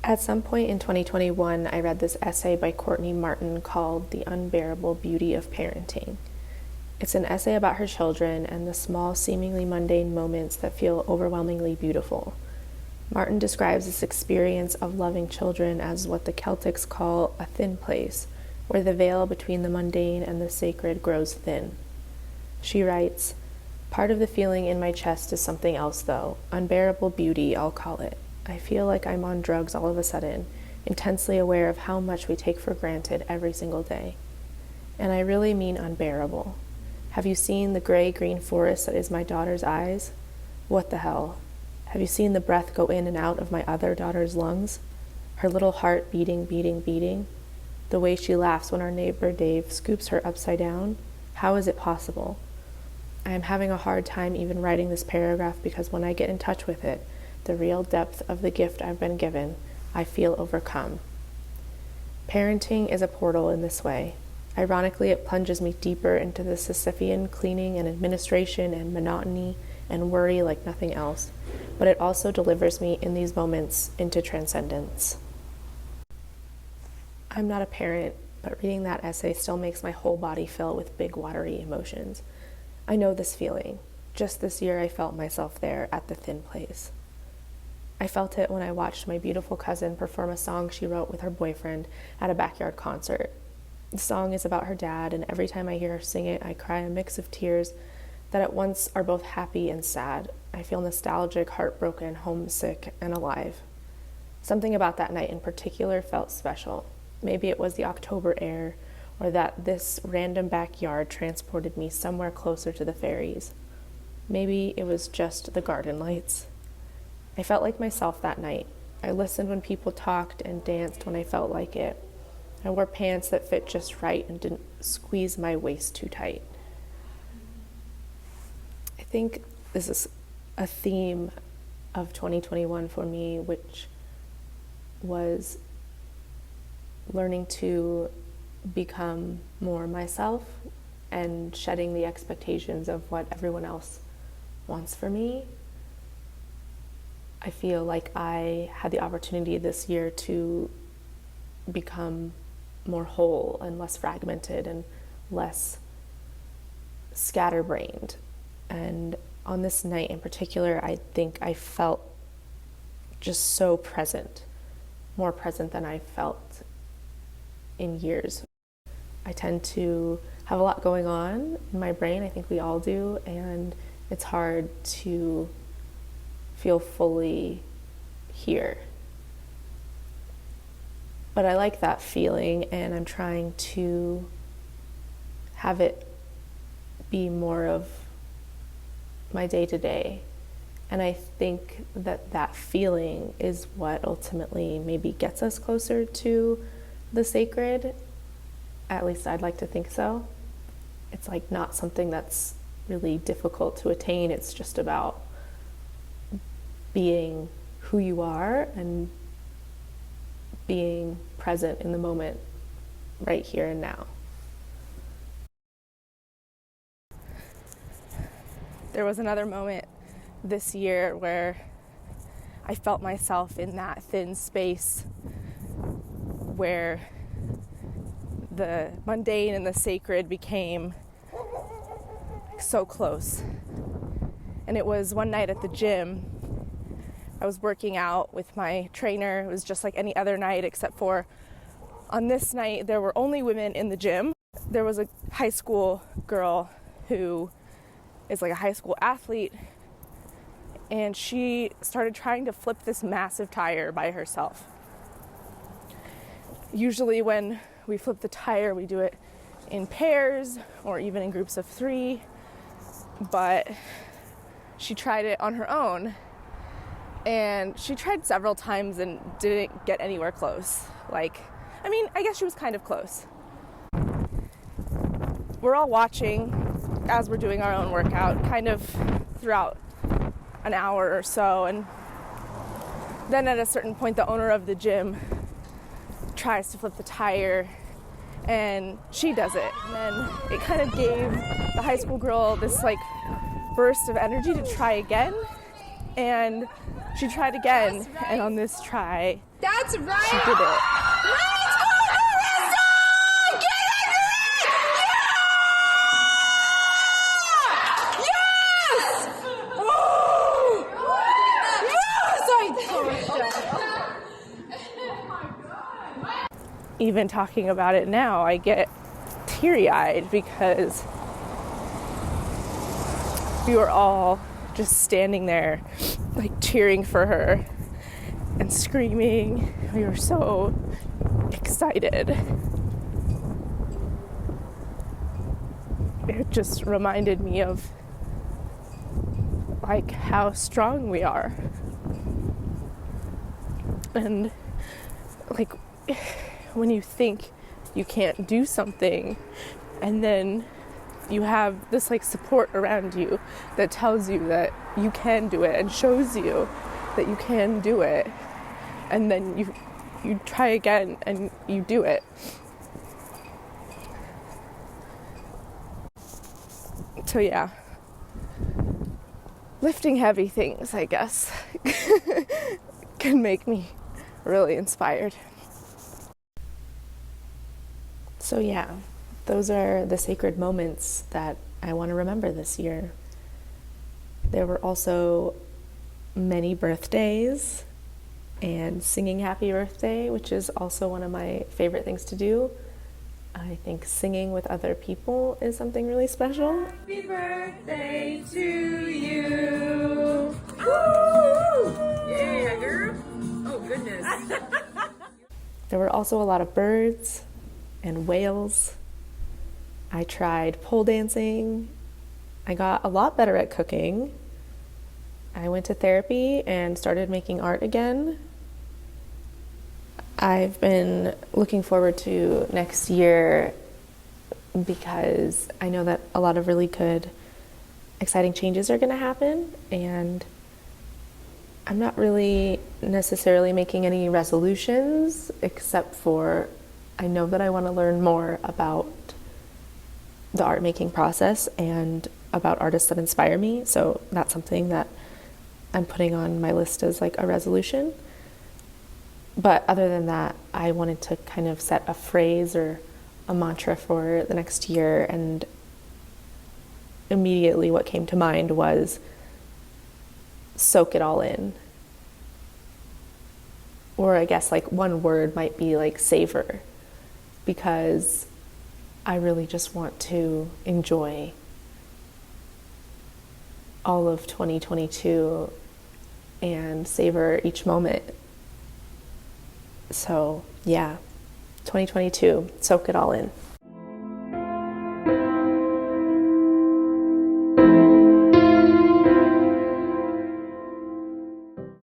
At some point in 2021, I read this essay by Courtney Martin called The Unbearable Beauty of Parenting. It's an essay about her children and the small, seemingly mundane moments that feel overwhelmingly beautiful. Martin describes this experience of loving children as what the Celtics call a thin place, where the veil between the mundane and the sacred grows thin. She writes, "Part of the feeling in my chest is something else, though. Unbearable beauty, I'll call it. I feel like I'm on drugs all of a sudden, intensely aware of how much we take for granted every single day. And I really mean unbearable. Have you seen the gray-green forest that is my daughter's eyes? What the hell? Have you seen the breath go in and out of my other daughter's lungs? Her little heart beating, beating, beating? The way she laughs when our neighbor Dave scoops her upside down? How is it possible? I am having a hard time even writing this paragraph because when I get in touch with it, the real depth of the gift I've been given, I feel overcome. Parenting is a portal in this way. Ironically, it plunges me deeper into the Sisyphean cleaning and administration and monotony and worry like nothing else, but it also delivers me in these moments into transcendence." I'm not a parent, but reading that essay still makes my whole body fill with big, watery emotions. I know this feeling. Just this year, I felt myself there at the thin place. I felt it when I watched my beautiful cousin perform a song she wrote with her boyfriend at a backyard concert. The song is about her dad, and every time I hear her sing it, I cry a mix of tears that at once are both happy and sad. I feel nostalgic, heartbroken, homesick, and alive. Something about that night in particular felt special. Maybe it was the October air, or that this random backyard transported me somewhere closer to the fairies. Maybe it was just the garden lights. I felt like myself that night. I listened when people talked and danced when I felt like it. I wore pants that fit just right and didn't squeeze my waist too tight. I think this is a theme of 2021 for me, which was learning to become more myself and shedding the expectations of what everyone else wants for me. I feel like I had the opportunity this year to become more whole and less fragmented and less scatterbrained. And on this night in particular, I think I felt just so present, more present than I felt in years. I tend to have a lot going on in my brain. I think we all do, and it's hard to feel fully here. But I like that feeling, and I'm trying to have it be more of my day-to-day. And I think that that feeling is what ultimately maybe gets us closer to the sacred. At least I'd like to think so. It's like not something that's really difficult to attain. It's just about being who you are and being present in the moment, right here and now. There was another moment this year where I felt myself in that thin space where the mundane and the sacred became so close. And it was one night at the gym. I was working out with my trainer. It was just like any other night, except for on this night, there were only women in the gym. There was a high school girl who is like a high school athlete, and she started trying to flip this massive tire by herself. Usually when we flip the tire, we do it in pairs or even in groups of 3, but she tried it on her own. And she tried several times and didn't get anywhere close. I guess she was kind of close. We're all watching as we're doing our own workout, kind of throughout an hour or so. And then at a certain point, the owner of the gym tries to flip the tire, and she does it. And then it kind of gave the high school girl this burst of energy to try again. And She tried again, right. And on this try, that's right. She did it. Let's go, Marissa! Get it! Yeah! Yes! Oh! Yes! Even talking about it now, I get teary-eyed because we were all just standing there, like cheering for her and screaming. We were so excited. It just reminded me of like how strong we are. And like when you think you can't do something and then you have this like support around you that tells you that you can do it and shows you that you can do it, and then you try again and you do it. So yeah, lifting heavy things, I guess, can make me really inspired. So yeah, those are the sacred moments that I want to remember this year. There were also many birthdays and singing happy birthday, which is also one of my favorite things to do. I think singing with other people is something really special. Happy birthday to you. Woo! Yeah, girl. Oh, goodness. There were also a lot of birds and whales. I tried pole dancing. I got a lot better at cooking. I went to therapy and started making art again. I've been looking forward to next year because I know that a lot of really good, exciting changes are going to happen, and I'm not really necessarily making any resolutions, except for I know that I want to learn more about the art making process and about artists that inspire me. So that's something that I'm putting on my list as like a resolution. But other than that, I wanted to kind of set a phrase or a mantra for the next year, and immediately what came to mind was soak it all in. Or I guess like one word might be like savor, because I really just want to enjoy all of 2022 and savor each moment. So yeah, 2022, soak it all in.